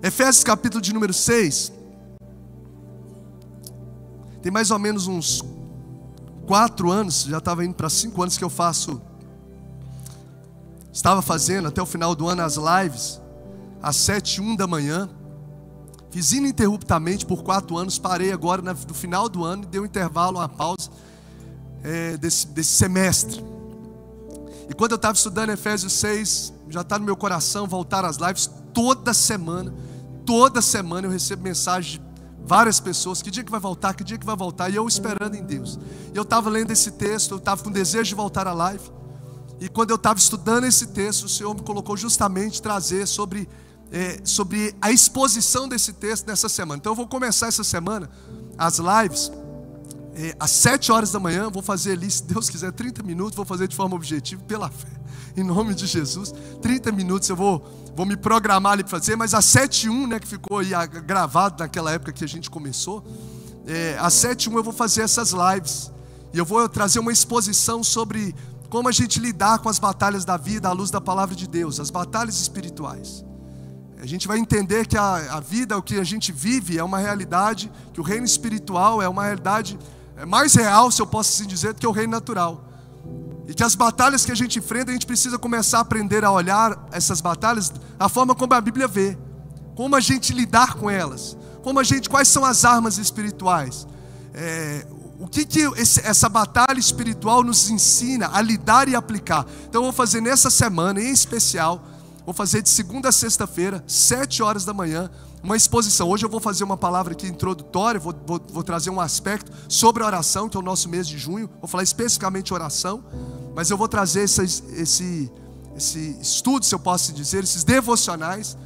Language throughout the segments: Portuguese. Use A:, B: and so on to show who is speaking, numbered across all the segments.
A: Efésios capítulo de número 6. Tem mais ou menos uns 4 anos, já estava indo para 5 anos que eu estava fazendo até o final do ano as lives, às 7h01 da manhã. Fiz ininterruptamente por 4 anos, parei agora no final do ano e dei um intervalo, uma pausa desse semestre. E quando eu estava estudando Efésios 6, já está no meu coração voltar às lives toda semana. Toda semana eu recebo mensagem de várias pessoas: que dia que vai voltar, que dia que vai voltar, e eu esperando em Deus. E eu estava lendo esse texto, eu estava com desejo de voltar à live, e quando eu estava estudando esse texto, o Senhor me colocou justamente trazer sobre a exposição desse texto nessa semana. Então eu vou começar essa semana as lives às 7 horas da manhã. Vou fazer ali, se Deus quiser, 30 minutos, vou fazer de forma objetiva, pela fé, em nome de Jesus. 30 minutos eu vou me programar ali para fazer, mas às 7h01, né, que ficou aí gravado naquela época que a gente começou, às 7h01 eu vou fazer essas lives, e eu vou trazer uma exposição sobre como a gente lidar com as batalhas da vida à luz da palavra de Deus, as batalhas espirituais. A gente vai entender que a vida, o que a gente vive, é uma realidade, que o reino espiritual é uma realidade mais real, se eu posso assim dizer, do que o reino natural. E que as batalhas que a gente enfrenta, a gente precisa começar a aprender a olhar essas batalhas da forma como a Bíblia vê, como a gente lidar com elas, quais são as armas espirituais, o que essa batalha espiritual nos ensina a lidar e aplicar. Então eu vou fazer nessa semana, em especial, vou fazer de segunda a sexta-feira, 7 horas da manhã, uma exposição. Hoje eu vou fazer uma palavra aqui introdutória, vou trazer um aspecto sobre a oração, que é o nosso mês de junho. Vou falar especificamente oração, mas eu vou trazer esse estudo, se eu posso dizer, esses devocionais,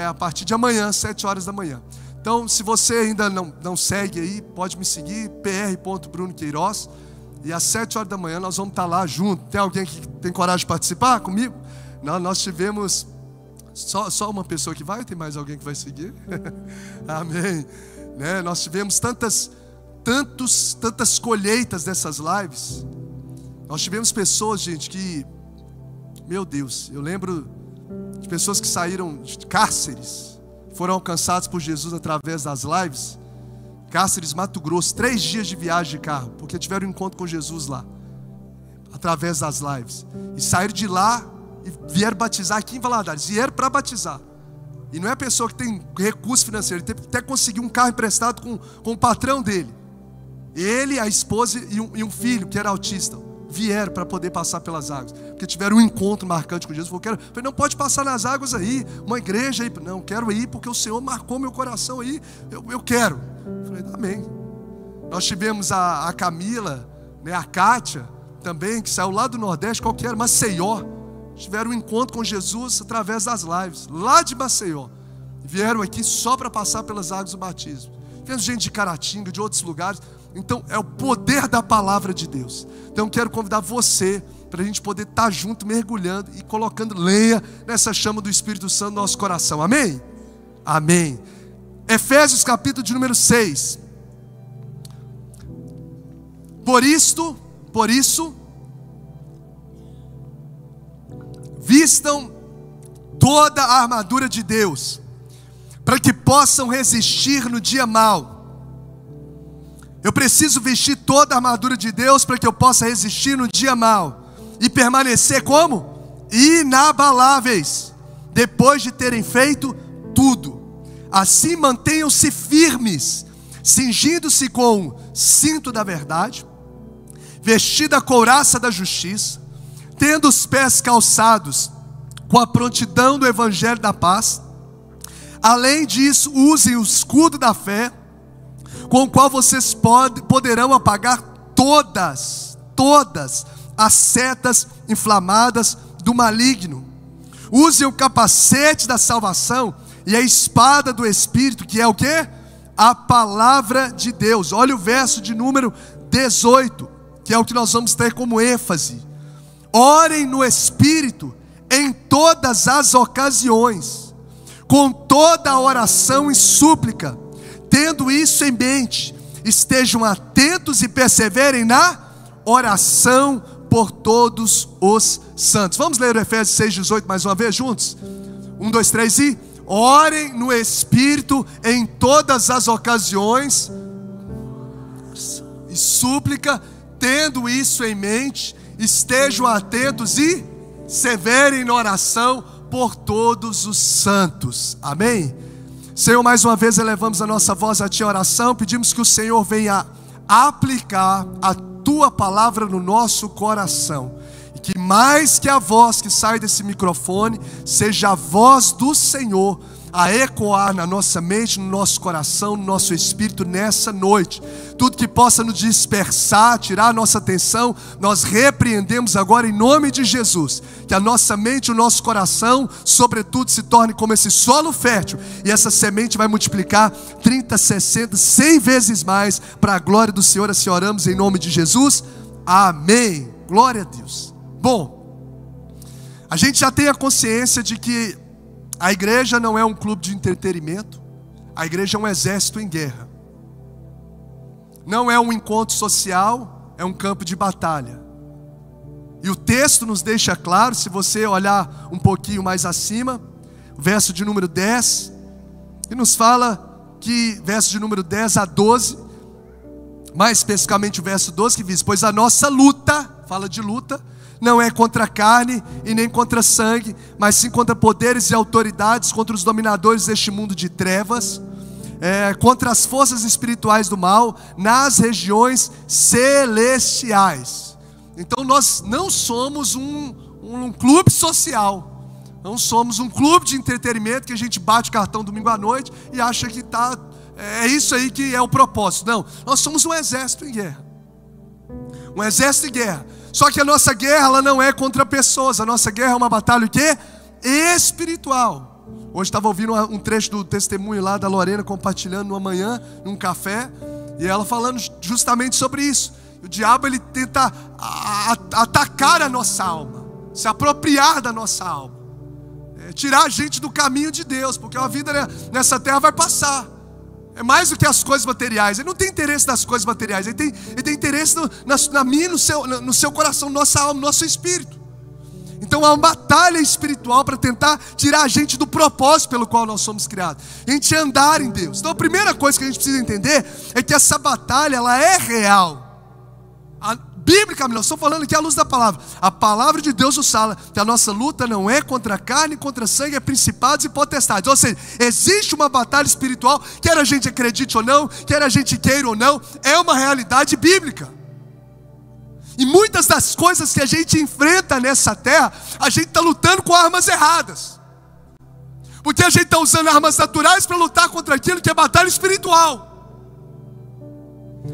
A: a partir de amanhã, 7 horas da manhã. Então, se você ainda não segue aí, pode me seguir, pr.brunoqueiroz, e às 7 horas da manhã nós vamos estar lá junto. Tem alguém que tem coragem de participar comigo? Não, nós tivemos só uma pessoa que vai, tem mais alguém que vai seguir? Amém, né? Nós tivemos tantas colheitas dessas lives. Nós tivemos pessoas, gente, que, meu Deus, eu lembro de pessoas que saíram de cárceres, foram alcançados por Jesus através das lives. Cáceres, Mato Grosso, 3 dias de viagem de carro, porque tiveram um encontro com Jesus lá, através das lives, e saíram de lá e vieram batizar aqui em Valadares. Vieram para batizar. E não é a pessoa que tem recurso financeiro, ele teve que até conseguir um carro emprestado com o patrão dele. Ele, a esposa e um filho que era autista vieram para poder passar pelas águas, porque tiveram um encontro marcante com Jesus. Falei, não pode passar nas águas aí, uma igreja aí. Não, quero ir porque o Senhor marcou meu coração aí, eu quero. Falei, amém. Nós tivemos a Camila, né, a Kátia também, que saiu lá do Nordeste, qual que era? Maceió. Tiveram um encontro com Jesus através das lives, lá de Maceió. Vieram aqui só para passar pelas águas do batismo. Tivemos gente de Caratinga, de outros lugares. Então é o poder da palavra de Deus. Então quero convidar você para a gente poder estar junto, mergulhando e colocando lenha nessa chama do Espírito Santo no nosso coração. Amém? Amém. Efésios capítulo de número 6. Por isso, vistam toda a armadura de Deus, para que possam resistir no dia mau. Eu preciso vestir toda a armadura de Deus para que eu possa resistir no dia mau e permanecer como? Inabaláveis, depois de terem feito tudo. Assim mantenham-se firmes, cingindo-se com o cinto da verdade, vestida a couraça da justiça, tendo os pés calçados com a prontidão do evangelho da paz. Além disso, usem o escudo da fé, com o qual vocês poderão apagar todas as setas inflamadas do maligno. Usem o capacete da salvação e a espada do Espírito, que é o quê? A palavra de Deus. Olha o verso de número 18, que é o que nós vamos ter como ênfase. Orem no Espírito em todas as ocasiões, com toda a oração e súplica. Tendo isso em mente, estejam atentos e perseverem na oração por todos os santos. Vamos ler o Efésios 6,18 mais uma vez juntos? 1, 2, 3 e... orem no Espírito em todas as ocasiões e súplica, tendo isso em mente, estejam atentos e severem na oração por todos os santos. Amém? Senhor, mais uma vez elevamos a nossa voz a Ti em oração, pedimos que o Senhor venha aplicar a Tua palavra no nosso coração, e que mais que a voz que sai desse microfone, seja a voz do Senhor a ecoar na nossa mente, no nosso coração, no nosso espírito nessa noite. Tudo que possa nos dispersar, tirar a nossa atenção, nós repreendemos agora em nome de Jesus. Que a nossa mente e o nosso coração, sobretudo, se torne como esse solo fértil, e essa semente vai multiplicar 30, 60, 100 vezes mais, para a glória do Senhor. Assim oramos em nome de Jesus. Amém. Glória a Deus. Bom, a gente já tem a consciência de que a igreja não é um clube de entretenimento. A igreja é um exército em guerra. Não é um encontro social, é um campo de batalha. E o texto nos deixa claro, se você olhar um pouquinho mais acima, o verso de número 10, e nos fala que, verso de número 10 a 12, mais especificamente o verso 12, que diz: pois a nossa luta, fala de luta, não é contra a carne e nem contra sangue, mas sim contra poderes e autoridades, contra os dominadores deste mundo de trevas, contra as forças espirituais do mal, nas regiões celestiais. Então nós não somos um clube social, não somos um clube de entretenimento que a gente bate o cartão domingo à noite e acha que é isso aí que é o propósito. Não, nós somos um exército em guerra. Um exército em guerra. Só que a nossa guerra, ela não é contra pessoas. A nossa guerra é uma batalha o quê? Espiritual. Hoje estava ouvindo um trecho do testemunho lá da Lorena, compartilhando numa manhã, num café, e ela falando justamente sobre isso. O diabo, ele tenta atacar a nossa alma, se apropriar da nossa alma, tirar a gente do caminho de Deus, porque a vida nessa terra vai passar. É mais do que as coisas materiais. Ele não tem interesse nas coisas materiais. Ele tem interesse na minha, no seu coração, na nossa alma, no nosso espírito. Então há uma batalha espiritual para tentar tirar a gente do propósito pelo qual nós somos criados. A gente andar em Deus. Então a primeira coisa que a gente precisa entender é que essa batalha, ela é real. Bíblica, nós estamos falando aqui à luz da palavra. A palavra de Deus nos fala que a nossa luta não é contra a carne, contra sangue, é principados e potestades. Ou seja, existe uma batalha espiritual, quer a gente acredite ou não, quer a gente queira ou não, é uma realidade bíblica. E muitas das coisas que a gente enfrenta nessa terra, a gente está lutando com armas erradas. Porque a gente está usando armas naturais para lutar contra aquilo que é batalha espiritual.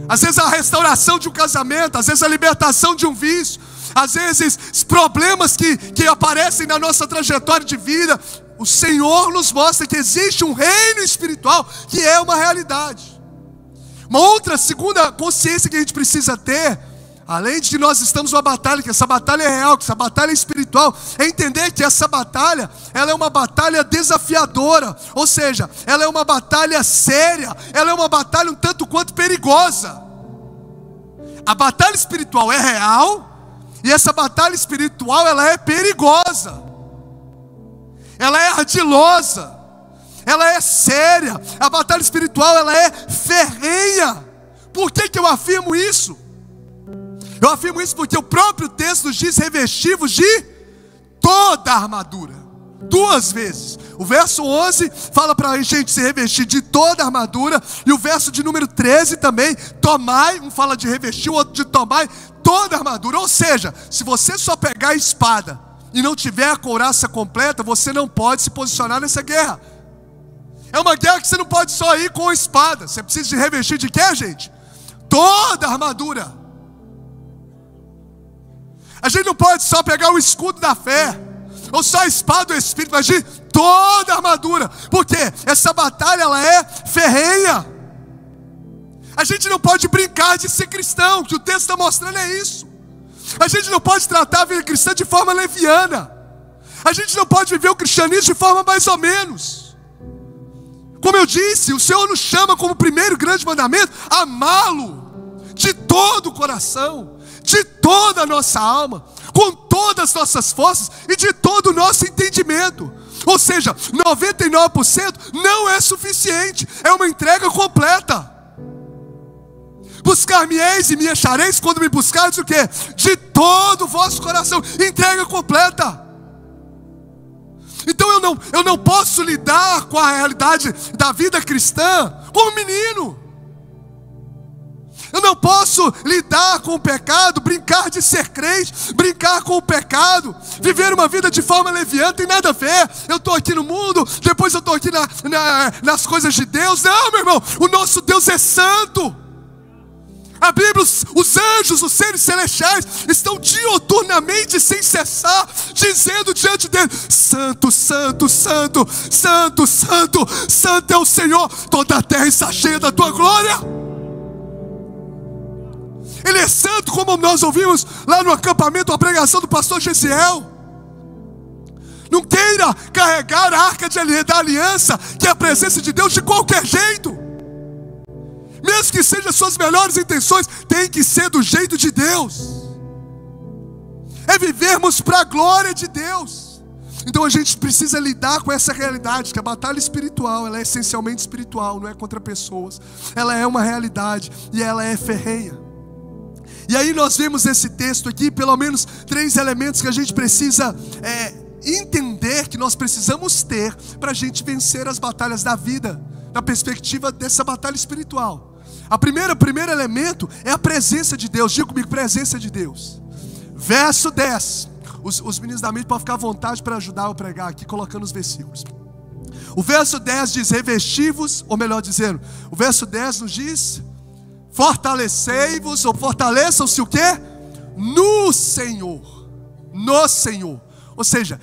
A: Às vezes a restauração de um casamento, às vezes a libertação de um vício, às vezes problemas que aparecem na nossa trajetória de vida. O Senhor nos mostra que existe um reino espiritual que é uma realidade. Uma outra segunda consciência que a gente precisa ter, além de que nós estamos numa batalha, que essa batalha é real, que essa batalha é espiritual, é entender que essa batalha, ela é uma batalha desafiadora, ou seja, ela é uma batalha séria, ela é uma batalha um tanto quanto perigosa. A batalha espiritual é real, e essa batalha espiritual, ela é perigosa, ela é ardilosa, ela é séria. A batalha espiritual, ela é ferrenha. Por que eu afirmo isso? Eu afirmo isso porque o próprio texto nos diz: revestivos de toda a armadura. 2 vezes. O verso 11 fala para a gente se revestir de toda a armadura. E o verso de número 13 também: tomai, um fala de revestir, o outro de tomai toda a armadura. Ou seja, se você só pegar a espada e não tiver a couraça completa, você não pode se posicionar nessa guerra. É uma guerra que você não pode só ir com a espada. Você precisa se revestir de quê, gente? Toda a armadura. A gente não pode só pegar o escudo da fé, ou só a espada do Espírito, mas de toda a armadura. Porque essa batalha, ela é ferrenha. A gente não pode brincar de ser cristão, o que o texto está mostrando é isso. A gente não pode tratar a vida cristã de forma leviana. A gente não pode viver o cristianismo de forma mais ou menos. Como eu disse, o Senhor nos chama como primeiro grande mandamento, amá-lo de todo o coração, de toda a nossa alma, com todas as nossas forças e de todo o nosso entendimento. Ou seja, 99% não é suficiente, é uma entrega completa. Buscar-me-eis e me achareis quando me buscardes o quê? De todo o vosso coração. Entrega completa. Então eu não posso lidar com a realidade da vida cristã como um menino. Eu não posso lidar com o pecado, brincar de ser crente, brincar com o pecado, viver uma vida de forma leviana, tem nada a ver. Eu estou aqui no mundo, depois eu estou aqui nas coisas de Deus. Não, meu irmão, o nosso Deus é santo. A Bíblia, os anjos, os seres celestiais estão diuturnamente, sem cessar, dizendo diante dele: santo, santo, santo, santo, santo, santo é o Senhor, toda a terra está cheia da tua glória. Ele é santo, como nós ouvimos lá no acampamento a pregação do pastor Gesiel. Não queira carregar a arca da aliança, que é a presença de Deus, de qualquer jeito. Mesmo que sejam as suas melhores intenções, tem que ser do jeito de Deus. É vivermos para a glória de Deus. Então a gente precisa lidar com essa realidade, que a batalha espiritual, ela é essencialmente espiritual, não é contra pessoas. Ela é uma realidade e ela é ferrenha. E aí nós vemos nesse texto aqui, pelo menos 3 elementos que a gente precisa entender, que nós precisamos ter para a gente vencer as batalhas da vida, na perspectiva dessa batalha espiritual. O primeiro elemento é a presença de Deus. Diga comigo, presença de Deus. Verso 10. Os meninos da mente podem ficar à vontade para ajudar eu a pregar aqui, colocando os versículos. O verso 10 diz: revesti-vos, ou melhor dizendo, o verso 10 nos diz: fortalecei-vos, ou fortaleçam-se o quê? No Senhor. No Senhor. Ou seja,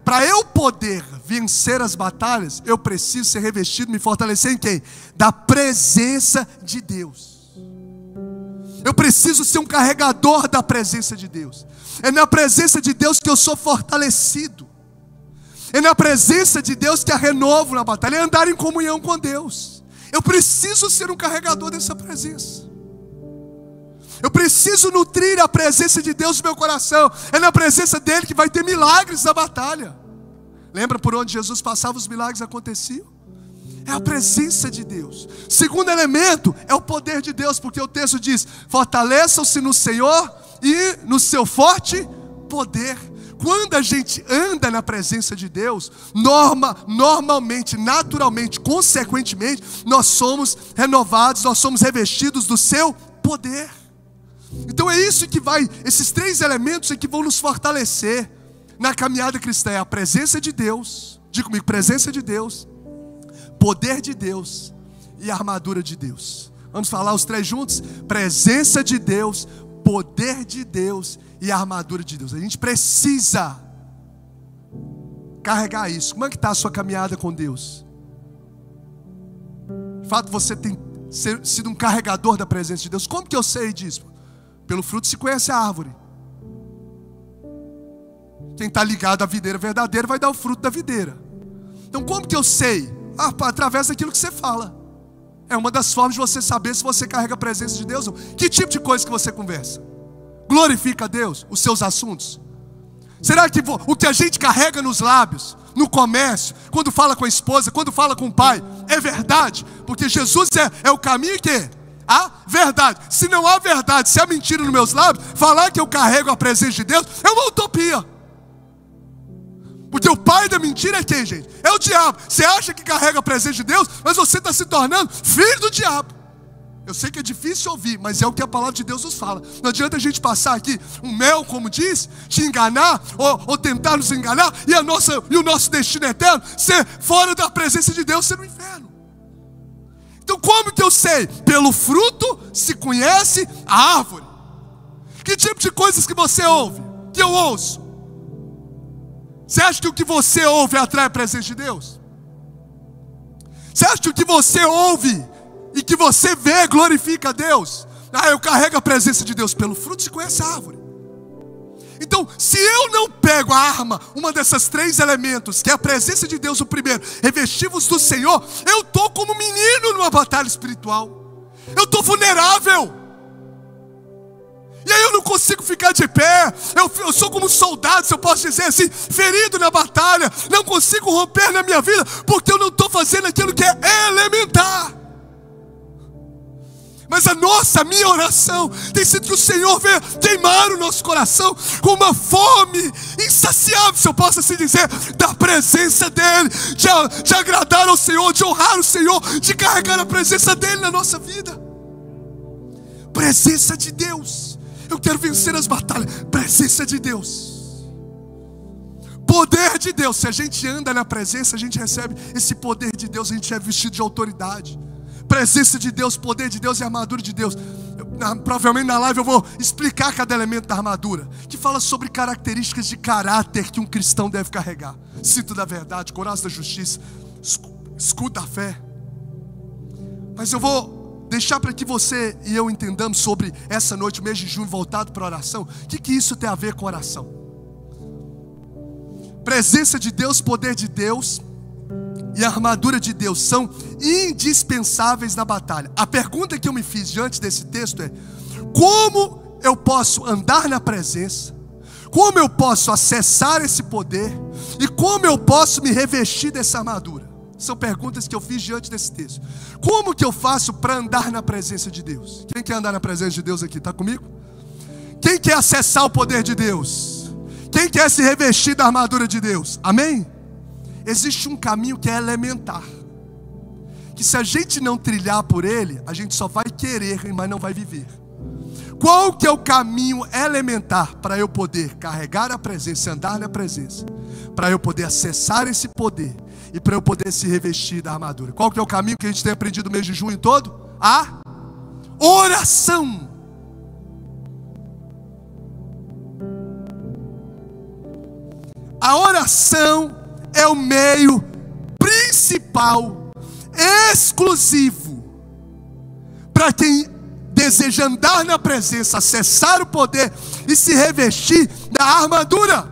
A: para eu poder vencer as batalhas, eu preciso ser revestido, me fortalecer em quem? Da presença de Deus. Eu preciso ser um carregador da presença de Deus. É na presença de Deus que eu sou fortalecido. É na presença de Deus que há renovo na batalha. É andar em comunhão com Deus. Eu preciso ser um carregador dessa presença. Eu preciso nutrir a presença de Deus no meu coração. É na presença dele que vai ter milagres na batalha. Lembra por onde Jesus passava, os milagres aconteciam? É a presença de Deus. Segundo elemento é o poder de Deus, porque o texto diz: fortaleçam-se no Senhor e no seu forte poder. Quando a gente anda na presença de Deus, normalmente, naturalmente, consequentemente, nós somos renovados, nós somos revestidos do seu poder. Então é isso que esses 3 elementos é que vão nos fortalecer na caminhada cristã. É a presença de Deus, diga comigo, presença de Deus, poder de Deus e a armadura de Deus. Vamos falar os 3 juntos? Presença de Deus, poder de Deus e a armadura de Deus. A gente precisa carregar isso. Como é que está a sua caminhada com Deus? De fato, você tem sido um carregador da presença de Deus. Como que eu sei disso? Pelo fruto se conhece a árvore. Quem está ligado à videira verdadeira vai dar o fruto da videira. Então como que eu sei? Através daquilo que você fala. É uma das formas de você saber se você carrega a presença de Deus ou não. Que tipo de coisa que você conversa? Glorifica a Deus? Os seus assuntos? Será que o que a gente carrega nos lábios, no comércio, quando fala com a esposa, quando fala com o pai, é verdade? Porque Jesus é o caminho que a verdade. Se não há verdade, se há mentira nos meus lábios, falar que eu carrego a presença de Deus é uma utopia. Porque o pai da mentira é quem, gente? É o diabo. Você acha que carrega a presença de Deus, mas você está se tornando filho do diabo. Eu sei que é difícil ouvir, mas é o que a palavra de Deus nos fala. Não adianta a gente passar aqui um mel, como diz, te enganar ou tentar nos enganar, e o nosso destino eterno ser fora da presença de Deus, ser no inferno. Então como que eu sei? Pelo fruto se conhece a árvore. Que tipo de coisas que você ouve? Que eu ouço? Você acha que o que você ouve atrai a presença de Deus? Você acha que o que você ouve e que você vê glorifica a Deus? Eu carrego a presença de Deus. Pelo fruto se conhece a árvore. Então, se eu não pego a arma, uma dessas 3 elementos, que é a presença de Deus, o primeiro, revesti-vos do Senhor, eu estou como menino numa batalha espiritual. Eu estou vulnerável. E aí eu não consigo ficar de pé. Eu sou como um soldado, se eu posso dizer assim, ferido na batalha. Não consigo romper na minha vida, porque eu não estou fazendo aquilo que é elementar. Mas a minha oração tem sido que o Senhor venha queimar o nosso coração com uma fome insaciável, se eu posso assim dizer, da presença dEle, de agradar ao Senhor, de honrar o Senhor, de carregar a presença dEle na nossa vida. Presença de Deus. Eu quero vencer as batalhas. Presença de Deus. Poder de Deus. Se a gente anda na presença, a gente recebe esse poder de Deus, a gente é vestido de autoridade. Presença de Deus, poder de Deus e armadura de Deus. Provavelmente na live eu vou explicar cada elemento da armadura, que fala sobre características de caráter que um cristão deve carregar. Cinto da verdade, couraça da justiça, escudo da fé. Mas eu vou deixar para que você e eu entendamos sobre essa noite, o mês de junho voltado para a oração. O que isso tem a ver com oração? Presença de Deus, poder de Deus e a armadura de Deus são indispensáveis na batalha. A pergunta que eu me fiz diante desse texto é: como eu posso andar na presença? Como eu posso acessar esse poder? E como eu posso me revestir dessa armadura? São perguntas que eu fiz diante desse texto. Como que eu faço para andar na presença de Deus? Quem quer andar na presença de Deus aqui? Está comigo? Quem quer acessar o poder de Deus? Quem quer se revestir da armadura de Deus? Amém? Existe um caminho que é elementar, que se a gente não trilhar por ele, a gente só vai querer, mas não vai viver. Qual que é o caminho elementar para eu poder carregar a presença, andar na presença, para eu poder acessar esse poder e para eu poder se revestir da armadura? Qual que é o caminho que a gente tem aprendido no mês de junho todo? A oração. A oração é o meio principal, exclusivo, para quem deseja andar na presença, acessar o poder e se revestir da armadura.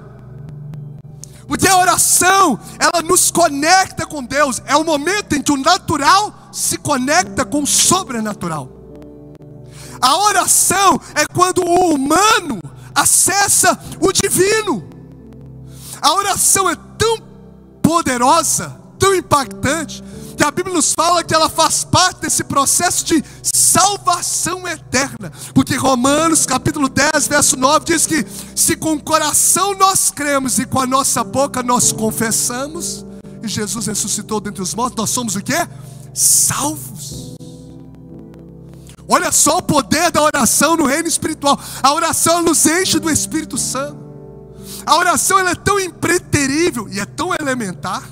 A: Porque a oração, ela nos conecta com Deus. É o momento em que o natural se conecta com o sobrenatural. A oração é quando o humano acessa o divino. A oração é tão poderosa, tão impactante, que a Bíblia nos fala que ela faz parte desse processo de salvação eterna. Porque Romanos capítulo 10, verso 9 diz que se com o coração nós cremos e com a nossa boca nós confessamos e Jesus ressuscitou dentre os mortos, nós somos o quê? Salvos. Olha só o poder da oração no reino espiritual. A oração nos enche do Espírito Santo. A oração ela é tão impreterível e é tão elementar,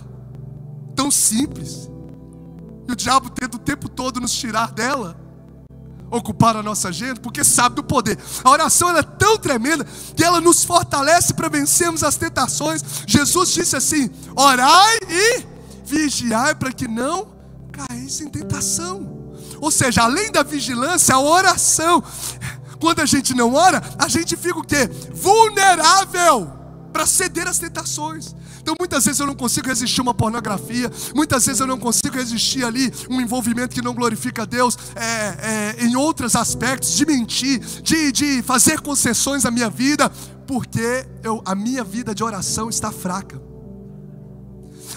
A: tão simples, e o diabo tenta o tempo todo nos tirar dela, ocupar a nossa agenda, porque sabe do poder. A oração ela é tão tremenda que ela nos fortalece para vencermos as tentações. Jesus disse assim: orai e vigiai para que não caísse em tentação. Ou seja, além da vigilância, a oração. Quando a gente não ora, a gente fica o quê? Vulnerável para ceder às tentações. Então muitas vezes eu não consigo resistir uma pornografia, muitas vezes eu não consigo resistir ali um envolvimento que não glorifica a Deus, em outros aspectos, de mentir, de fazer concessões à minha vida, porque a minha vida de oração está fraca.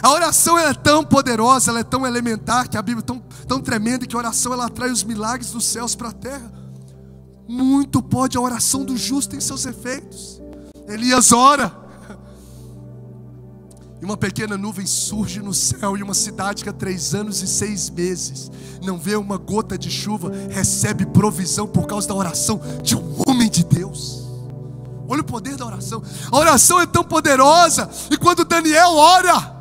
A: A oração ela é tão poderosa, ela é tão elementar, que a Bíblia é tão tremenda, que a oração ela atrai os milagres dos céus para a terra. Muito pode a oração do justo em seus efeitos. Elias ora, e uma pequena nuvem surge no céu, e uma cidade que há 3 anos e 6 meses não vê uma gota de chuva, recebe provisão por causa da oração de um homem de Deus. Olha o poder da oração. A oração é tão poderosa, e quando Daniel ora,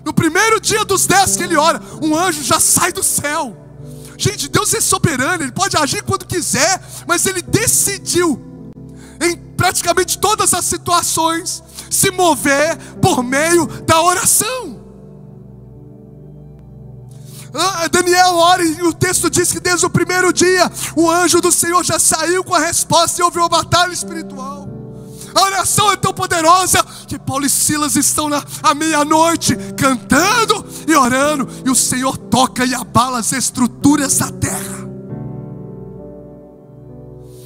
A: no primeiro dia dos 10 que ele ora, um anjo já sai do céu. Gente, Deus é soberano, Ele pode agir quando quiser, mas Ele decidiu, em praticamente todas as situações, se mover por meio da oração. Daniel ora e o texto diz que desde o primeiro dia o anjo do Senhor já saiu com a resposta e houve uma batalha espiritual. A oração é tão poderosa que Paulo e Silas estão à meia-noite cantando e orando, e o Senhor toca e abala as estruturas da terra.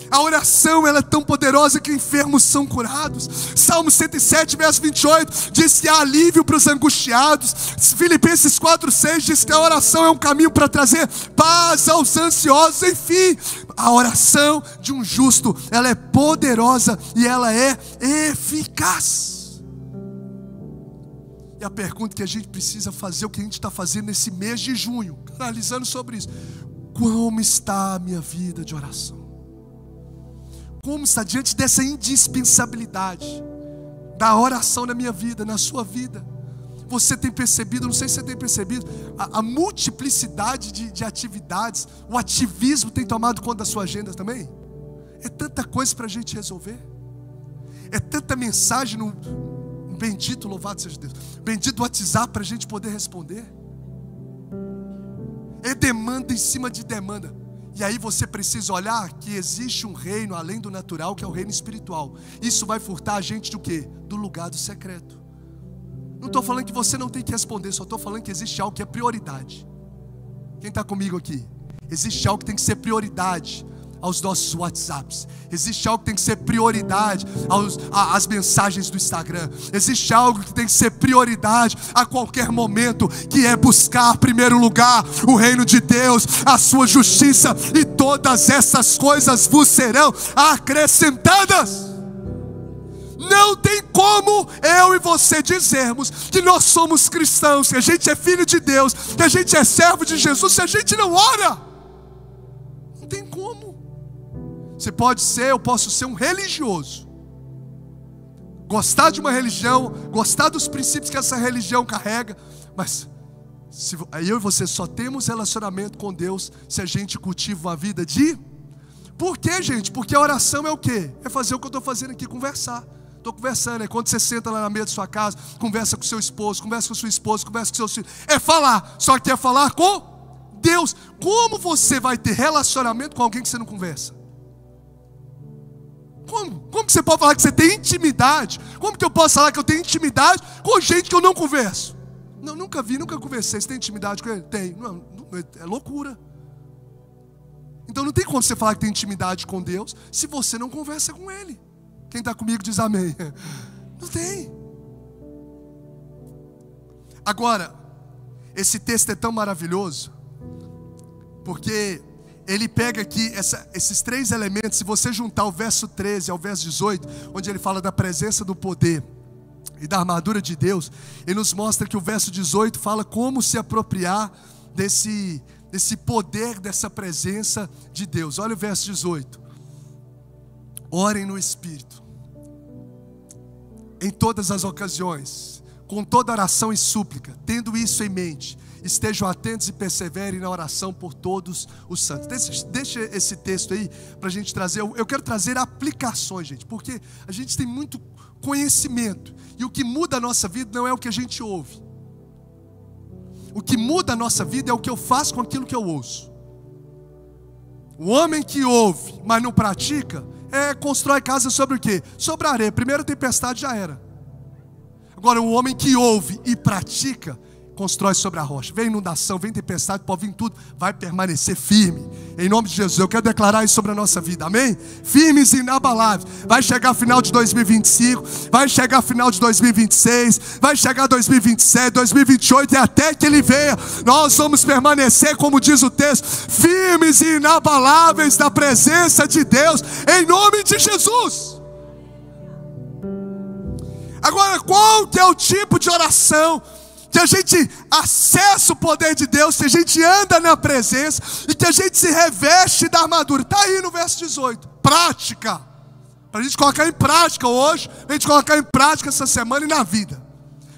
A: A oração, ela é tão poderosa que enfermos são curados. Salmo 107, verso 28 diz que há alívio para os angustiados. Filipenses 4:6 diz que a oração é um caminho para trazer paz aos ansiosos. Enfim, a oração de um justo, ela é poderosa e ela é eficaz. E a pergunta que a gente precisa fazer, o que a gente está fazendo nesse mês de junho, analisando sobre isso: como está a minha vida de oração? Como está diante dessa indispensabilidade da oração na minha vida, na sua vida? Você tem percebido, não sei se você tem percebido, a multiplicidade de atividades, o ativismo tem tomado conta da sua agenda também? É tanta coisa para a gente resolver, é tanta mensagem no bendito, louvado seja Deus, bendito WhatsApp para a gente poder responder. É demanda em cima de demanda. E aí você precisa olhar que existe um reino além do natural, que é o reino espiritual. Isso vai furtar a gente do quê? Do lugar do secreto. Não estou falando que você não tem que responder, só estou falando que existe algo que é prioridade. Quem está comigo aqui? Existe algo que tem que ser prioridade aos nossos WhatsApps. Existe algo que tem que ser prioridade às mensagens do Instagram. Existe algo que tem que ser prioridade a qualquer momento, que é buscar em primeiro lugar o reino de Deus, a sua justiça, e todas essas coisas vos serão acrescentadas. Não tem como eu e você dizermos que nós somos cristãos, que a gente é filho de Deus, que a gente é servo de Jesus, se a gente não ora. Não tem como. Você pode ser, eu posso ser um religioso, gostar de uma religião, gostar dos princípios que essa religião carrega, mas eu e você só temos relacionamento com Deus se a gente cultiva uma vida de... Por quê, gente? Porque a oração é o quê? É fazer o que eu estou fazendo aqui, conversar. Estou conversando, é quando você senta lá na mesa da sua casa, conversa com seu esposo, conversa com sua esposa, conversa com seus filhos. É falar, só que é falar com Deus. Como você vai ter relacionamento com alguém que você não conversa? Como que você pode falar que você tem intimidade? Como que eu posso falar que eu tenho intimidade com gente que eu não converso? Não, nunca vi, nunca conversei. Você tem intimidade com ele? Tem. Não, é loucura. Então não tem como você falar que tem intimidade com Deus se você não conversa com Ele. Quem está comigo diz amém. Não tem. Agora, esse texto é tão maravilhoso, porque ele pega aqui esses três elementos. Se você juntar o verso 13 ao verso 18, onde ele fala da presença do poder e da armadura de Deus, ele nos mostra que o verso 18 fala como se apropriar desse poder, dessa presença de Deus. Olha o verso 18: orem no Espírito, em todas as ocasiões, com toda oração e súplica, tendo isso em mente, estejam atentos e perseverem na oração por todos os santos. Deixa esse texto aí para a gente trazer. Eu quero trazer aplicações, gente, porque a gente tem muito conhecimento, e o que muda a nossa vida não é o que a gente ouve. O que muda a nossa vida é o que eu faço com aquilo que eu ouço. O homem que ouve, mas não pratica, constrói casa sobre o quê? Sobre a areia. Primeira tempestade já era. Agora, o homem que ouve e pratica, constrói sobre a rocha. Vem inundação, vem tempestade, pode vir tudo, vai permanecer firme. Em nome de Jesus, eu quero declarar isso sobre a nossa vida, amém? Firmes e inabaláveis. Vai chegar final de 2025, vai chegar final de 2026, vai chegar 2027, 2028, e até que Ele venha, nós vamos permanecer, como diz o texto, firmes e inabaláveis na presença de Deus, em nome de Jesus. Agora, qual que é o tipo de oração que a gente acessa o poder de Deus, que a gente anda na presença e que a gente se reveste da armadura? Está aí no verso 18, prática, para a gente colocar em prática hoje, a gente colocar em prática essa semana e na vida.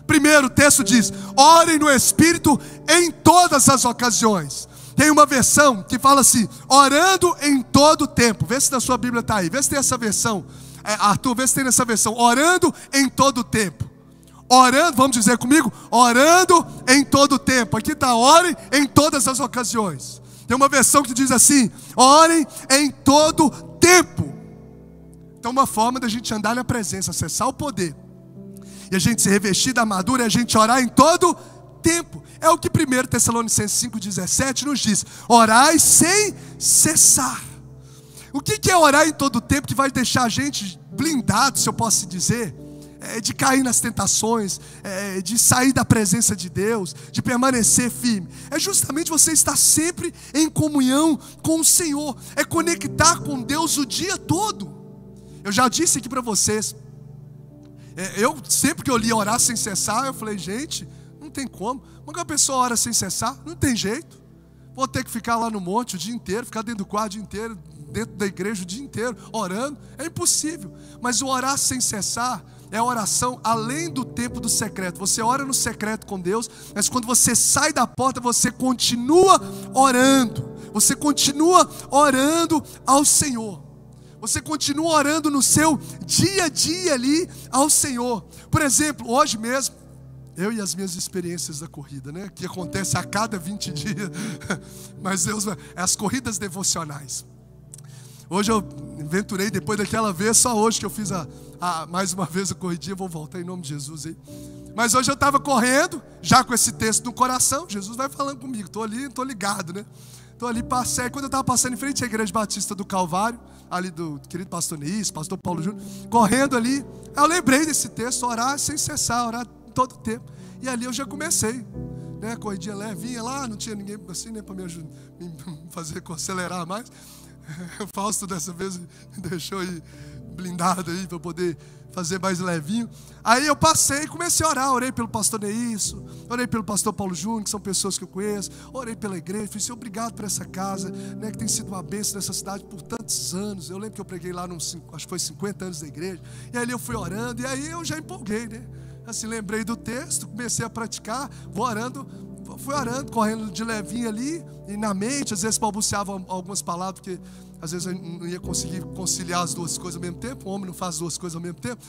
A: Primeiro, o texto diz: orem no Espírito em todas as ocasiões. Tem uma versão que fala assim: orando em todo o tempo. Vê se na sua Bíblia está aí, vê se tem essa versão. Arthur, vê se tem nessa versão: orando em todo o tempo. Orando, vamos dizer comigo, orando em todo o tempo. Aqui está: orem em todas as ocasiões. Tem uma versão que diz assim: orem em todo tempo. Então, uma forma da gente andar na presença, acessar o poder, e a gente se revestir da armadura, é a gente orar em todo tempo. É o que 1 Tessalonicenses 5,17 nos diz: orai sem cessar. O que é orar em todo tempo que vai deixar a gente blindado, se eu posso dizer, de cair nas tentações, de sair da presença de Deus, de permanecer firme? É justamente você estar sempre em comunhão com o Senhor, é conectar com Deus o dia todo. Eu já disse aqui para vocês, eu sempre que eu li orar sem cessar, eu falei, gente, não tem como. Como que a pessoa ora sem cessar? Não tem jeito. Vou ter que ficar lá no monte o dia inteiro, ficar dentro do quarto o dia inteiro, dentro da igreja o dia inteiro, orando. É impossível. Mas o orar sem cessar é a oração além do tempo do secreto. Você ora no secreto com Deus, mas quando você sai da porta, você continua orando. Você continua orando ao Senhor. Você continua orando no seu dia a dia ali ao Senhor. Por exemplo, hoje mesmo, eu e as minhas experiências da corrida, né? Que acontece a cada 20 dias. Mas Deus, as corridas devocionais. Hoje eu aventurei, depois daquela vez, só hoje que eu fiz mais uma vez a corridinha, vou voltar em nome de Jesus aí. Mas hoje eu estava correndo, já com esse texto no coração, Jesus vai falando comigo, estou ali, estou ligado, né? Estou ali, passei, quando eu estava passando em frente à Igreja Batista do Calvário, ali do querido pastor Neis, pastor Paulo Júnior, correndo ali, eu lembrei desse texto, orar sem cessar, orar todo o tempo. E ali eu já comecei, né? Corridinha levinha lá, não tinha ninguém assim, nem para me ajudar, me fazer acelerar mais. O Fausto dessa vez me deixou aí blindado aí para poder fazer mais levinho. Aí eu passei e comecei a orar. Orei pelo pastor Neilson, orei pelo pastor Paulo Júnior, que são pessoas que eu conheço. Orei pela igreja, falei, Senhor, obrigado por essa casa, né, que tem sido uma bênção nessa cidade por tantos anos. Eu lembro que eu preguei lá, acho que foi 50 anos da igreja. E ali eu fui orando, e aí eu já empolguei, né? Assim, lembrei do texto, comecei a praticar, fui orando, correndo de levinho ali, e na mente, às vezes balbuciava algumas palavras, porque às vezes eu não ia conseguir conciliar as duas coisas ao mesmo tempo. O homem não faz duas coisas ao mesmo tempo.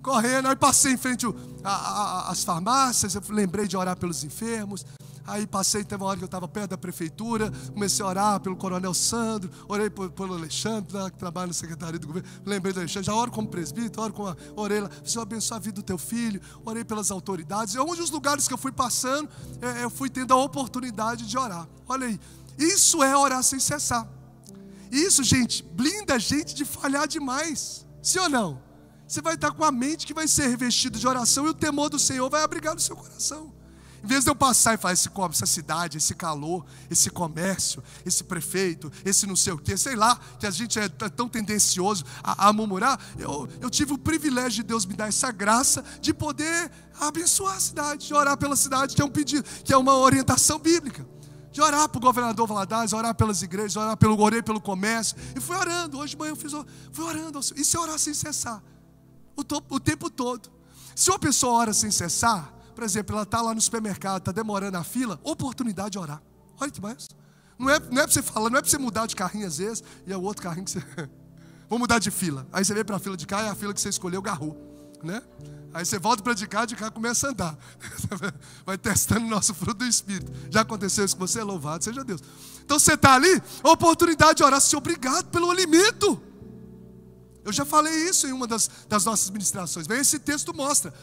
A: Correndo, aí passei em frente às farmácias, eu lembrei de orar pelos enfermos. Aí passei, teve uma hora que eu estava perto da prefeitura, comecei a orar pelo coronel Sandro, orei pelo Alexandre, que trabalha na Secretaria do Governo, lembrei do Alexandre, já oro como presbítero, orei lá, Senhor, abençoe a vida do teu filho, orei pelas autoridades. E onde os lugares que eu fui passando, eu fui tendo a oportunidade de orar. Olha aí, isso é orar sem cessar. Isso, gente, blinda a gente de falhar demais, sim ou não? Você vai estar com a mente que vai ser revestida de oração e o temor do Senhor vai abrigar no seu coração. Em vez de eu passar e falar, essa cidade, esse calor, esse comércio, esse prefeito, esse não sei o que, sei lá, que a gente é tão tendencioso a murmurar, eu tive o privilégio de Deus me dar essa graça de poder abençoar a cidade, de orar pela cidade, que é um pedido, que é uma orientação bíblica. De orar para o governador Valadares, orar pelas igrejas, orei pelo comércio, e fui orando. Hoje de manhã eu fui orando. Isso é orar sem cessar, o tempo todo. Se uma pessoa ora sem cessar, por exemplo, ela está lá no supermercado, está demorando a fila, oportunidade de orar. Olha que mais. Não é para você falar, não é para você mudar de carrinho às vezes, e é o outro carrinho que você... Vou mudar de fila. Aí você vem para a fila de cá, e a fila que você escolheu garrou, né? Aí você volta para de cá começa a andar. Vai testando o nosso fruto do Espírito. Já aconteceu isso com você? Louvado seja Deus. Então você está ali, oportunidade de orar. Senhor, obrigado pelo alimento. Eu já falei isso em uma das nossas ministrações. Bem, esse texto mostra,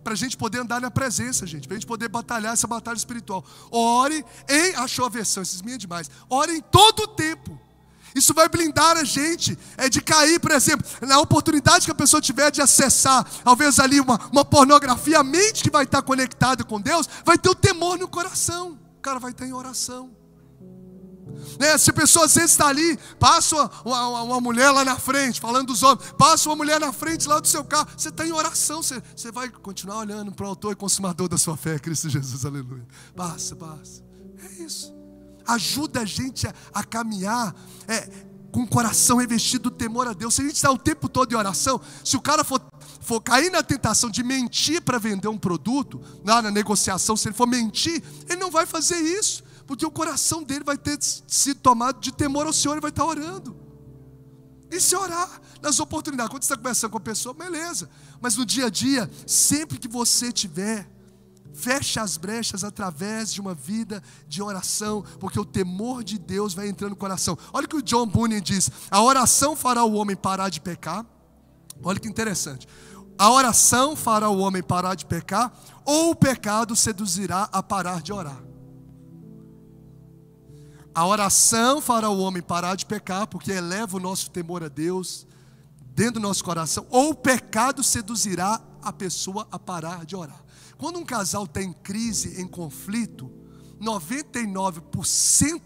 A: para a gente poder andar na presença, gente, para a gente poder batalhar essa batalha espiritual. Ore em, achou a versão, esses minhas demais. Ore em todo o tempo. Isso vai blindar a gente de cair, por exemplo, na oportunidade que a pessoa tiver de acessar, talvez ali uma pornografia, a mente que vai estar conectada com Deus, vai ter o temor no coração. O cara vai estar em oração. Se a pessoa às vezes está ali, passa uma mulher lá na frente, falando dos homens, passa uma mulher na frente lá do seu carro, você está em oração, você vai continuar olhando para o autor e consumador da sua fé, Cristo Jesus, aleluia. Passa. É isso. Ajuda a gente a caminhar com o coração revestido do temor a Deus. Se a gente está o tempo todo em oração, se o cara for cair na tentação de mentir para vender um produto, lá na negociação, se ele for mentir, ele não vai fazer isso, porque o coração dele vai ter sido tomado de temor ao Senhor e vai estar orando. E se orar nas oportunidades, quando você está conversando com a pessoa, beleza, mas no dia a dia, sempre que você tiver, fecha as brechas através de uma vida de oração, porque o temor de Deus vai entrando no coração. Olha o que o John Bunyan diz: a oração fará o homem parar de pecar. Olha que interessante. A oração fará o homem parar de pecar, ou o pecado seduzirá a parar de orar. A oração fará o homem parar de pecar, porque eleva o nosso temor a Deus dentro do nosso coração, ou o pecado seduzirá a pessoa a parar de orar. Quando um casal está em crise, em conflito, 99%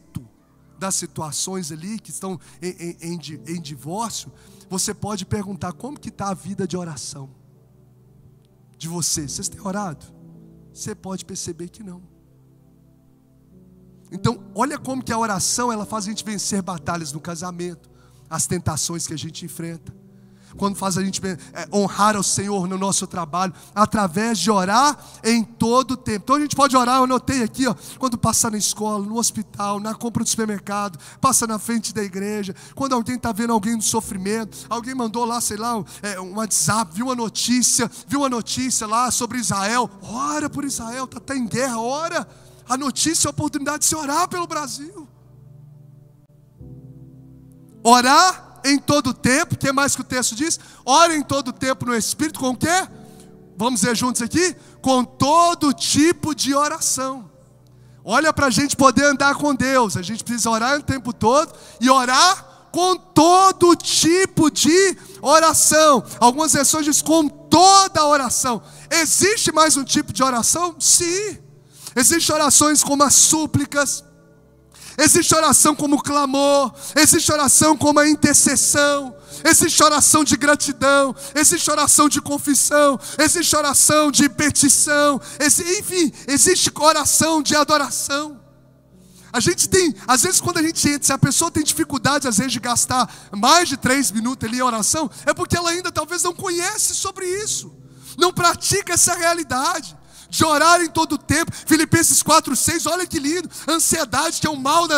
A: das situações ali que estão em divórcio, você pode perguntar: como que está a vida de oração de vocês? Vocês têm orado? Você pode perceber que não. Então, olha como que a oração, ela faz a gente vencer batalhas no casamento, as tentações que a gente enfrenta. Quando faz a gente honrar ao Senhor no nosso trabalho, através de orar em todo o tempo. Então a gente pode orar, eu anotei aqui, ó, quando passa na escola, no hospital, na compra do supermercado, passa na frente da igreja, quando alguém está vendo alguém no sofrimento, alguém mandou lá, sei lá, um WhatsApp, viu uma notícia lá sobre Israel, ora por Israel, está em guerra, ora. A notícia é a oportunidade de se orar pelo Brasil. Orar em todo o tempo. O que mais que o texto diz? Ore em todo o tempo no Espírito. Com o quê? Vamos ver juntos aqui? Com todo tipo de oração. Olha, para a gente poder andar com Deus, a gente precisa orar o tempo todo e orar com todo tipo de oração. Algumas versões dizem com toda a oração. Existe mais um tipo de oração? Sim. Existem orações como as súplicas, existe oração como o clamor, existe oração como a intercessão, existe oração de gratidão, existe oração de confissão, existe oração de petição, enfim, existe oração de adoração. A gente tem, às vezes quando a gente entra, se a pessoa tem dificuldade às vezes de gastar mais de 3 minutos ali em oração, é porque ela ainda talvez não conhece sobre isso, não pratica essa realidade de orar em todo o tempo. Filipenses 4:6, olha que lindo. Ansiedade, que é o mal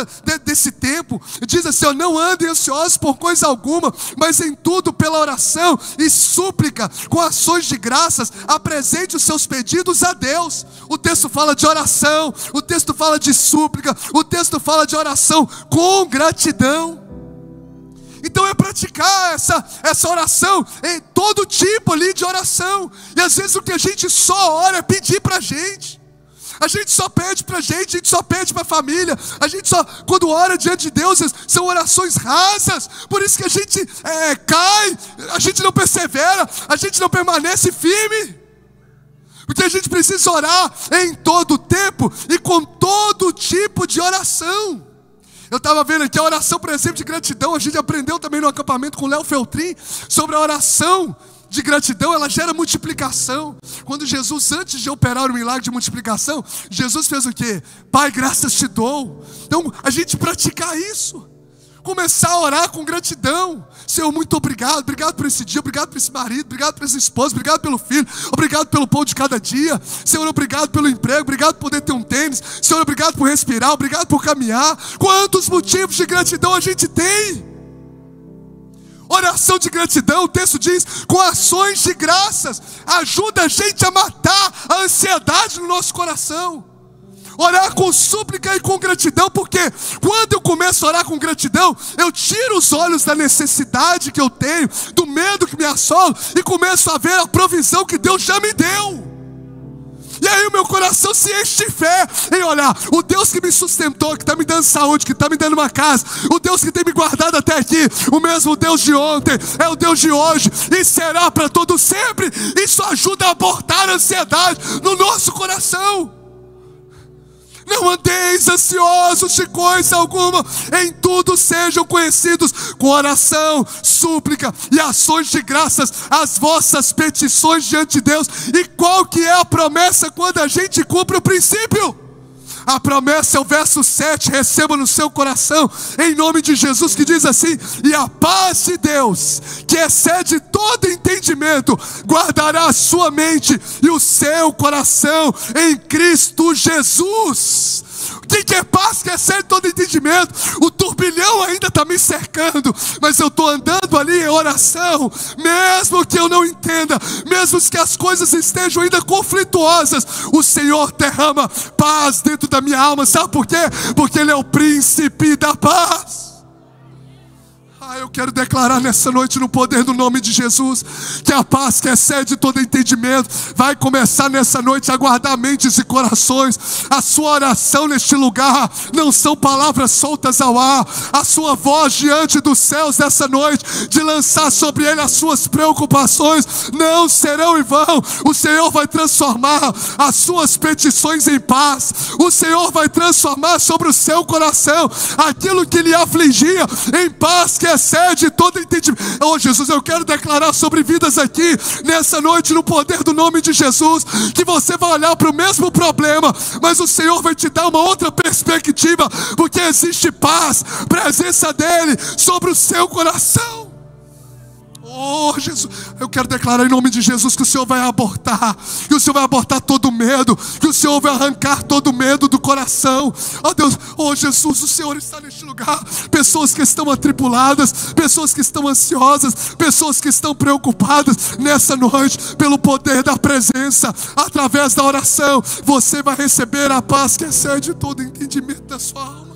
A: desse tempo, diz assim: ó, não andem ansiosos por coisa alguma, mas em tudo pela oração e súplica, com ações de graças, apresente os seus pedidos a Deus. O texto fala de oração, o texto fala de súplica, o texto fala de oração com gratidão. Então é praticar essa oração, em todo tipo ali de oração. E às vezes o que a gente só ora é pedir para a gente. A gente só pede para a gente só pede para a família. A gente só, quando ora diante de Deus, são orações rasas. Por isso que a gente cai, a gente não persevera, a gente não permanece firme. Porque a gente precisa orar em todo o tempo e com todo tipo de oração. Eu estava vendo aqui a oração, por exemplo, de gratidão. A gente aprendeu também no acampamento com o Léo Feltrin sobre a oração de gratidão. Ela gera multiplicação. Quando Jesus, antes de operar o milagre de multiplicação, Jesus fez o quê? Pai, graças te dou. Então a gente praticar isso, começar a orar com gratidão. Senhor, muito obrigado. Obrigado por esse dia, obrigado por esse marido, obrigado por essa esposa, obrigado pelo filho, obrigado pelo pão de cada dia. Senhor, obrigado pelo emprego, obrigado por poder ter um tênis. Senhor, obrigado por respirar, obrigado por caminhar. Quantos motivos de gratidão a gente tem? Oração de gratidão, o texto diz, com ações de graças, ajuda a gente a matar a ansiedade no nosso coração. Orar com súplica e com gratidão, porque quando eu começo a orar com gratidão, eu tiro os olhos da necessidade que eu tenho, do medo que me assola, e começo a ver a provisão que Deus já me deu. E aí o meu coração se enche de fé em olhar, o Deus que me sustentou, que está me dando saúde, que está me dando uma casa, o Deus que tem me guardado até aqui, o mesmo Deus de ontem, é o Deus de hoje, e será para todo sempre. Isso ajuda a abortar a ansiedade no nosso coração. Não andeis ansiosos de coisa alguma, em tudo sejam conhecidos com oração, súplica e ações de graças as vossas petições diante de Deus. E qual que é a promessa quando a gente cumpre o princípio? A promessa é o verso 7, receba no seu coração, em nome de Jesus, que diz assim: e a paz de Deus, que excede todo entendimento, guardará a sua mente e o seu coração em Cristo Jesus. O que é paz que excede todo entendimento? O turbilhão ainda está me cercando, mas eu estou andando ali em oração, mesmo que eu não entenda, mesmo que as coisas estejam ainda conflituosas, o Senhor derrama paz dentro da minha alma. Sabe por quê? Porque Ele é o príncipe da paz. Eu quero declarar nessa noite, no poder do nome de Jesus, que a paz que excede todo entendimento vai começar nessa noite a guardar mentes e corações. A sua oração neste lugar não são palavras soltas ao ar. A sua voz diante dos céus nessa noite, de lançar sobre ele as suas preocupações, não serão em vão. O Senhor vai transformar as suas petições em paz. O Senhor vai transformar sobre o seu coração aquilo que lhe afligia em paz que excede todo entendimento. Oh Jesus, eu quero declarar sobre vidas aqui nessa noite, no poder do nome de Jesus, que você vai olhar para o mesmo problema, mas o Senhor vai te dar uma outra perspectiva, porque existe paz, presença dele sobre o seu coração. Oh Jesus, eu quero declarar em nome de Jesus que o Senhor vai abortar, que o Senhor vai abortar todo medo, que o Senhor vai arrancar todo medo do coração. Oh Deus, oh Jesus, o Senhor está neste lugar. Pessoas que estão atribuladas, pessoas que estão ansiosas, pessoas que estão preocupadas, nessa noite, pelo poder da presença, através da oração, você vai receber a paz que excede todo entendimento da sua alma.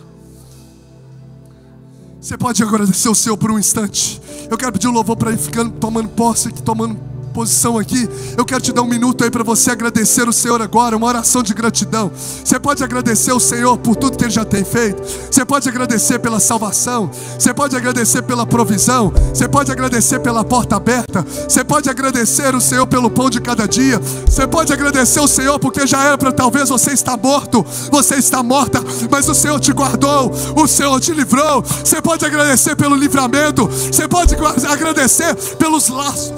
A: Você pode agradecer o Senhor por um instante. Eu quero pedir o louvor para ir ficando, tomando posse aqui, tomando posição aqui. Eu quero te dar um minuto aí para você agradecer o Senhor agora, uma oração de gratidão. Você pode agradecer o Senhor por tudo que Ele já tem feito. Você pode agradecer pela salvação. Você pode agradecer pela provisão. Você pode agradecer pela porta aberta. Você pode agradecer o Senhor pelo pão de cada dia. Você pode agradecer o Senhor porque já era para talvez você estar morto, você está morta, mas o Senhor te guardou, o Senhor te livrou. Você pode agradecer pelo livramento. Você pode agradecer pelos laços.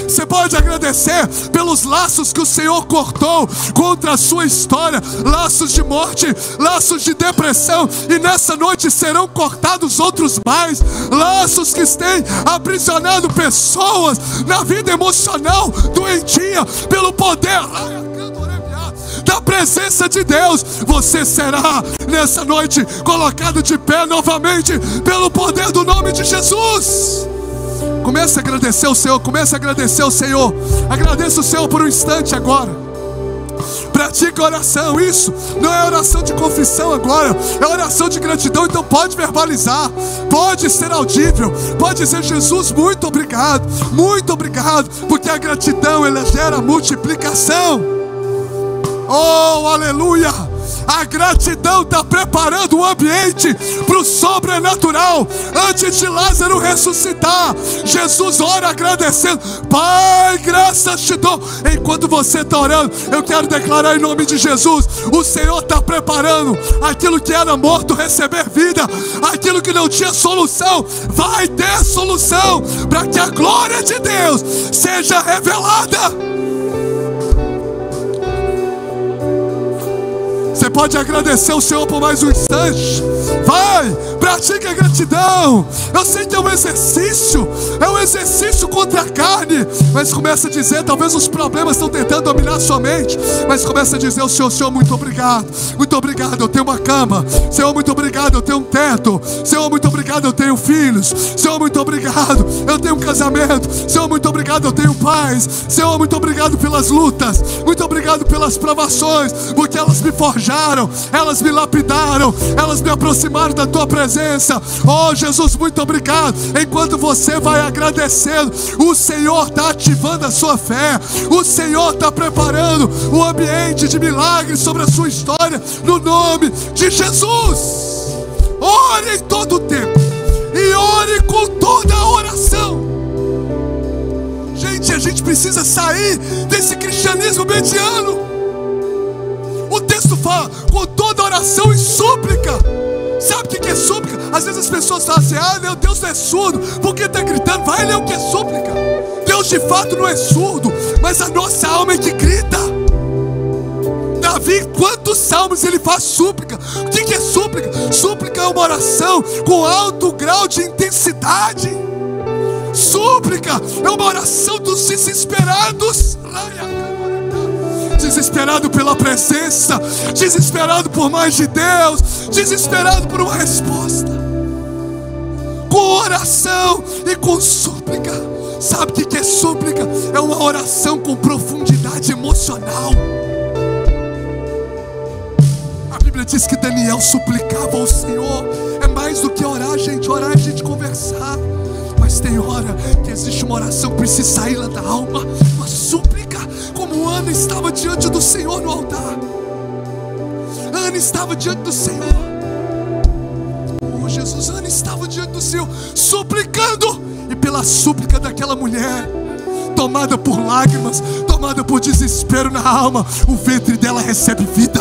A: Você pode agradecer pelos laços que o Senhor cortou contra a sua história, laços de morte, laços de depressão, e nessa noite serão cortados outros mais, laços que têm aprisionado pessoas na vida emocional doentia, pelo poder da presença de Deus. Você será nessa noite colocado de pé novamente pelo poder do nome de Jesus. Comece a agradecer o Senhor, comece a agradecer o Senhor. Agradeça o Senhor por um instante agora. Pratique a oração. Isso não é oração de confissão agora, é oração de gratidão. Então pode verbalizar, pode ser audível, pode dizer: Jesus, muito obrigado, porque a gratidão, ela gera multiplicação. Oh, aleluia! A gratidão está preparando o ambiente para o sobrenatural. Antes de Lázaro ressuscitar, Jesus ora agradecendo: Pai, graças te dou. Enquanto você está orando, eu quero declarar em nome de Jesus: o Senhor está preparando aquilo que era morto receber vida, aquilo que não tinha solução vai ter solução, para que a glória de Deus seja revelada. Você pode agradecer o Senhor por mais um instante. Vai, pratique a gratidão. Eu sei que é um exercício contra a carne, mas começa a dizer: talvez os problemas estão tentando dominar a sua mente, mas começa a dizer ao Senhor: Senhor, muito obrigado, eu tenho uma cama. Senhor, muito obrigado, eu tenho um teto. Senhor, muito obrigado, eu tenho filhos. Senhor, muito obrigado, eu tenho um casamento. Senhor, muito obrigado, eu tenho paz. Senhor, muito obrigado pelas lutas, muito obrigado pelas provações, porque elas me forjaram, elas me lapidaram, elas me aproximaram da tua presença. Oh Jesus, muito obrigado. Enquanto você vai agradecendo, o Senhor está ativando a sua fé, o Senhor está preparando o ambiente de milagres sobre a sua história, no nome de Jesus. Ore em todo o tempo e ore com toda a oração. Gente, a gente precisa sair desse cristianismo mediano. O texto fala: com toda oração e súplica. Sabe o que é súplica? Às vezes as pessoas falam assim: ah, meu Deus não é surdo, porque está gritando. Vai ler o que é súplica. Deus de fato não é surdo, mas a nossa alma é que grita. Davi, quantos salmos ele faz súplica? O que é súplica? Súplica é uma oração com alto grau de intensidade. Súplica é uma oração dos desesperados. Desesperado pela presença, desesperado por mais de Deus, desesperado por uma resposta, com oração e com súplica. Sabe o que é súplica? É uma oração com profundidade emocional. A Bíblia diz que Daniel suplicava ao Senhor. É mais mais do que orar, gente. Orar é a gente conversar. Mas tem hora que existe uma oração que precisa sair lá da alma, uma súplica, como Ana estava diante do Senhor no altar. Ana estava diante do Senhor. Oh Jesus, Ana estava diante do Senhor, suplicando. E pela súplica daquela mulher, tomada por lágrimas, tomada por desespero na alma, o ventre dela recebe vida.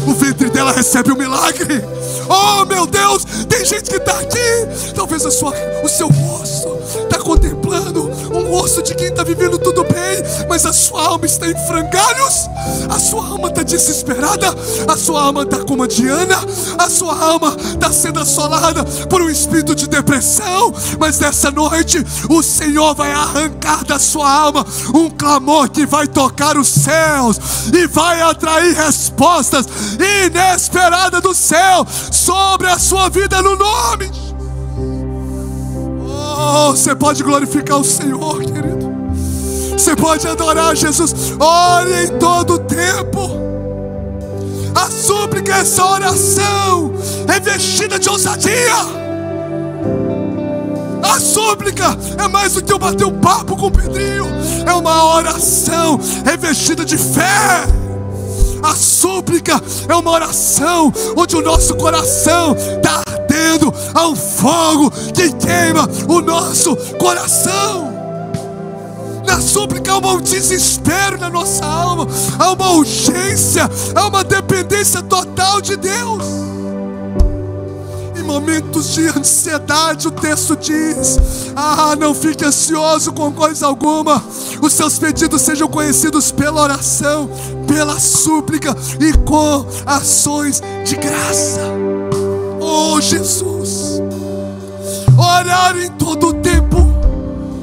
A: O ventre dela recebe um milagre. Oh meu Deus, tem gente que está aqui, talvez o seu rosto está contemplando um rosto de quem está vivendo tudo bem, mas a sua alma está em frangalhos, a sua alma está desesperada, a sua alma está como a Diana, a sua alma está sendo assolada por um espírito de depressão. Mas nessa noite o Senhor vai arrancar da sua alma um clamor que vai tocar os céus e vai atrair respostas inesperadas do céu sobre a sua vida, no nome. Oh, você pode glorificar o Senhor, querido. Você pode adorar Jesus. Ore em todo o tempo. A súplica, essa oração revestida de ousadia. A súplica é mais do que eu bater um papo com o Pedrinho. É uma oração revestida de fé. A súplica é uma oração onde o nosso coração está ardendo a um fogo que queima o nosso coração. Na súplica há um desespero na nossa alma, há uma urgência, há uma dependência total de Deus. Em momentos de ansiedade, o texto diz: não fique ansioso com coisa alguma. Os seus pedidos sejam conhecidos pela oração, pela súplica e com ações de graça. Oh Jesus, orar em todo o tempo.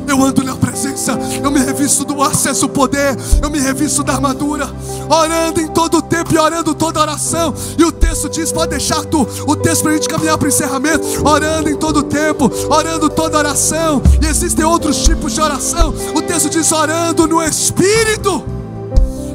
A: Eu ando na presença, eu me revisto do acesso ao poder, eu me revisto da armadura, orando em todo o tempo e orando toda oração. E o texto diz, pode deixar o texto para a gente caminhar para o encerramento. Orando em todo o tempo, orando toda oração. E existem outros tipos de oração. O texto diz orando no Espírito,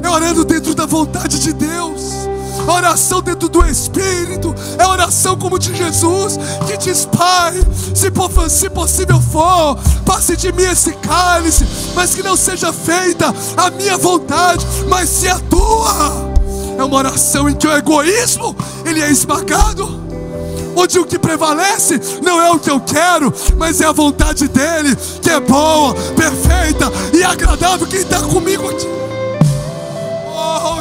A: é orando dentro da vontade de Deus. Oração dentro do Espírito é oração como de Jesus, que diz: Pai, se possível for, passe de mim esse cálice, mas que não seja feita a minha vontade, mas se a tua. É uma oração em que o egoísmo ele é esmagado, onde o que prevalece não é o que eu quero, mas é a vontade dele, que é boa, perfeita e agradável. Quem está comigo aqui?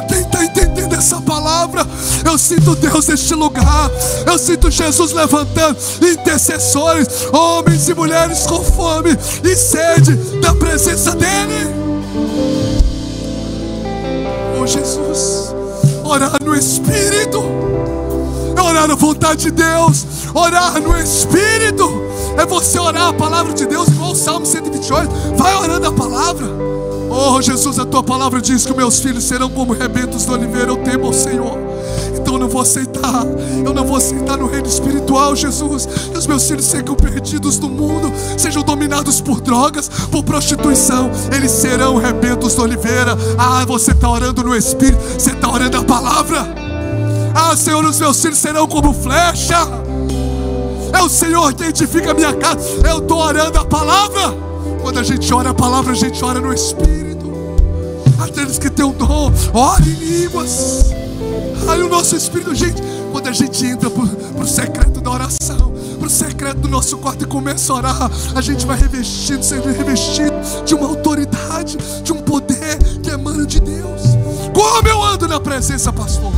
A: Quem está entendendo essa palavra? Eu sinto Deus neste lugar. Eu sinto Jesus levantando intercessores, homens e mulheres com fome e sede da presença dele. Oh Jesus, orar no Espírito é orar na vontade de Deus. Orar no Espírito é você orar a palavra de Deus, igual o Salmo 128. Vai orando a palavra. Oh Jesus, a tua palavra diz que meus filhos serão como rebentos do oliveira. Eu temo ao Senhor, então eu não vou aceitar no reino espiritual, Jesus, que os meus filhos sejam perdidos no mundo, sejam dominados por drogas, por prostituição. Eles serão rebentos do oliveira. Você está orando no Espírito, você está orando a palavra. Senhor, os meus filhos serão como flecha. É o Senhor que edifica a minha casa. Eu estou orando a palavra. Quando a gente ora a palavra, a gente ora no Espírito. Aqueles que têm o dom, ore em línguas. O nosso Espírito, gente, quando a gente entra pro secreto da oração, pro secreto do nosso quarto e começa a orar, a gente vai sendo revestido de uma autoridade, de um poder que emana de Deus. Como eu ando na presença, pastor?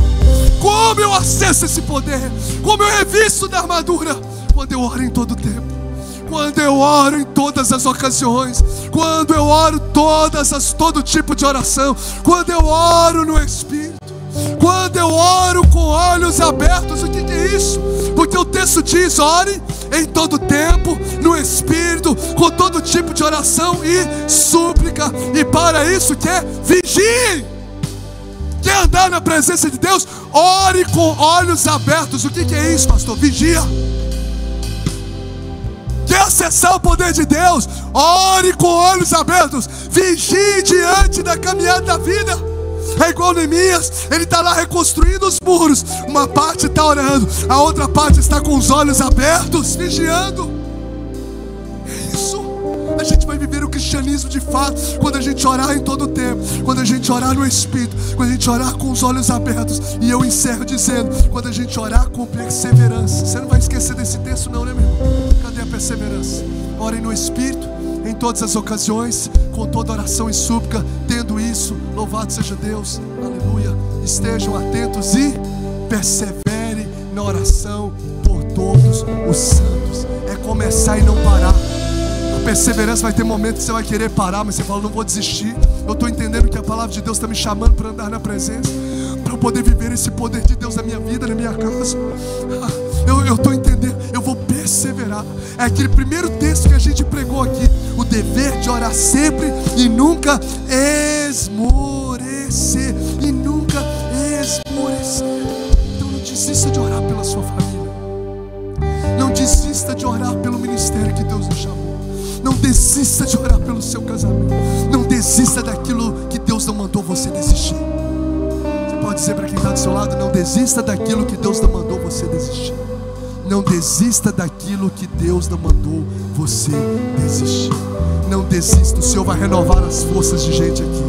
A: Como eu acesso esse poder? Como eu revisto da armadura? Quando eu oro em todo o tempo, quando eu oro em todas as ocasiões, quando eu oro todo tipo de oração, quando eu oro no Espírito, quando eu oro com olhos abertos. O que é isso? Porque o texto diz: ore em todo tempo, no Espírito, com todo tipo de oração e súplica. E para isso quer vigie. Quer andar na presença de Deus? Ore com olhos abertos. O que é isso, pastor? Vigia. Quer acessar o poder de Deus? Ore com olhos abertos. Vigie diante da caminhada da vida. É igual Neemias, ele está lá reconstruindo os muros. Uma parte está orando, a outra parte está com os olhos abertos, vigiando. É isso. A gente vai viver o cristianismo de fato quando a gente orar em todo o tempo, quando a gente orar no Espírito, quando a gente orar com os olhos abertos. E eu encerro dizendo, quando a gente orar com perseverança. Você não vai esquecer desse texto não, né, meu irmão? Cadê a perseverança? Orem no Espírito, em todas as ocasiões, com toda oração e súplica. Tendo isso, louvado seja Deus, aleluia. Estejam atentos e perseverem na oração por todos os santos. É começar e não parar. Perseverança vai ter momentos que você vai querer parar, mas você fala, não vou desistir. Eu estou entendendo que a palavra de Deus está me chamando para andar na presença, para eu poder viver esse poder de Deus na minha vida, na minha casa. Eu estou entendendo, eu vou perseverar. É aquele primeiro texto que a gente pregou aqui, o dever de orar sempre e nunca esmorecer. E nunca esmorecer. Então não desista de orar pela sua família, não desista de orar pelo ministério que Deus nos chamou. Não desista de orar pelo seu casamento. Não desista daquilo que Deus não mandou você desistir. Você pode dizer para quem está do seu lado, não desista daquilo que Deus não mandou você desistir. Não desista daquilo que Deus não mandou você desistir. Não desista. O Senhor vai renovar as forças de gente aqui.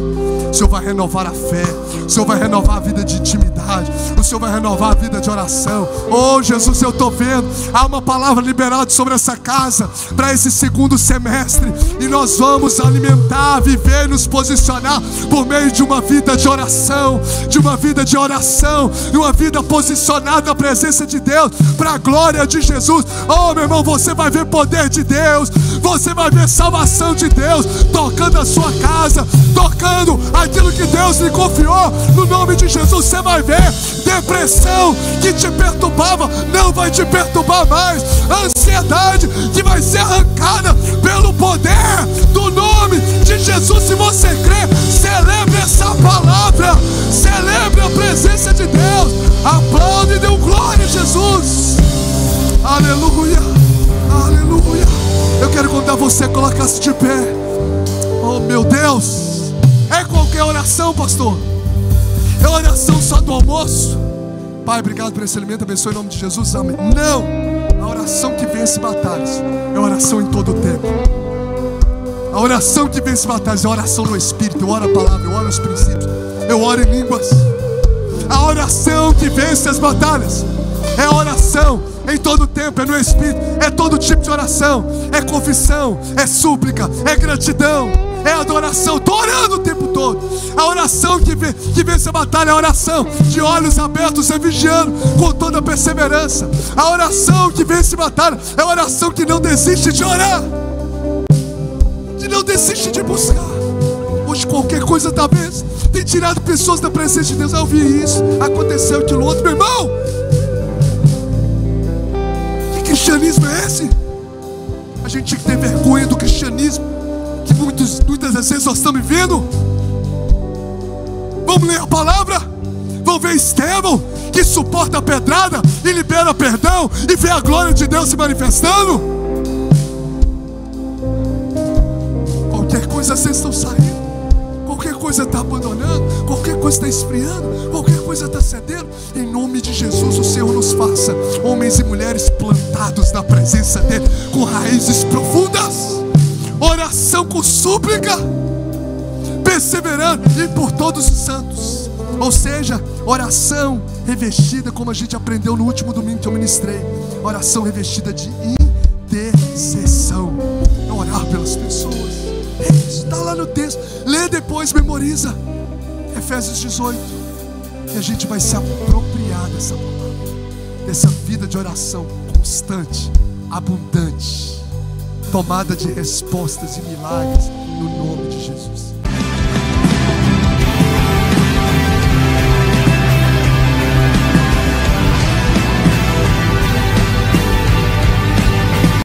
A: O Senhor vai renovar a fé. O Senhor vai renovar a vida de intimidade. O Senhor vai renovar a vida de oração. Oh Jesus, eu estou vendo, há uma palavra liberada sobre essa casa para esse segundo semestre. E nós vamos alimentar, viver e nos posicionar por meio de uma vida de oração. De uma vida de oração, de uma vida posicionada na presença de Deus, para a glória de Jesus. Oh meu irmão, você vai ver poder de Deus. Você vai ver salvação de Deus tocando a sua casa, tocando aquilo que Deus lhe confiou. No nome de Jesus, você vai ver depressão que te perturbava, não vai te perturbar mais. Ansiedade que vai ser arrancada pelo poder do nome de Jesus. Se você crê, celebre essa palavra, celebre a presença de Deus. Aplaude e dê glória a Jesus. Aleluia, aleluia. Eu quero convidar você a colocar-se de pé. Oh meu Deus, é qualquer oração, pastor? É oração só do almoço? Pai, obrigado por esse alimento, abençoe em nome de Jesus, amém. Não, a oração que vence batalhas é oração em todo o tempo. A oração que vence batalhas é oração no Espírito. Eu oro a palavra, eu oro os princípios, eu oro em línguas. A oração que vence as batalhas é oração em todo o tempo, é no Espírito. É todo tipo de oração, é confissão, é súplica, é gratidão, é adoração. Estou orando o tempo todo. A oração que vence a batalha é a oração de olhos abertos e vigiando com toda perseverança. A oração que vence a batalha é a oração que não desiste de orar, que não desiste de buscar. Hoje qualquer coisa talvez tem tirado pessoas da presença de Deus. Eu vi isso, aconteceu aquilo outro. Meu irmão, que cristianismo é esse? A gente tinha que ter vergonha do cristianismo que muitas das vezes nós estamos vivendo. Vamos ler a palavra. Vamos ver Estevão, que suporta a pedrada e libera perdão, e vê a glória de Deus se manifestando. Qualquer coisa vocês estão saindo, qualquer coisa está abandonando, qualquer coisa está esfriando, qualquer coisa está cedendo. Em nome de Jesus, o Senhor nos faça homens e mulheres plantados na presença dEle, com raízes profundas. Oração com súplica, perseverando e por todos os santos. Ou seja, oração revestida, como a gente aprendeu no último domingo que eu ministrei, oração revestida de intercessão. É orar pelas pessoas. É isso, está lá no texto. Lê depois, memoriza Efésios 18. E a gente vai se apropriar dessa palavra, dessa vida de oração constante, abundante, tomada de respostas e milagres, no nome de Jesus.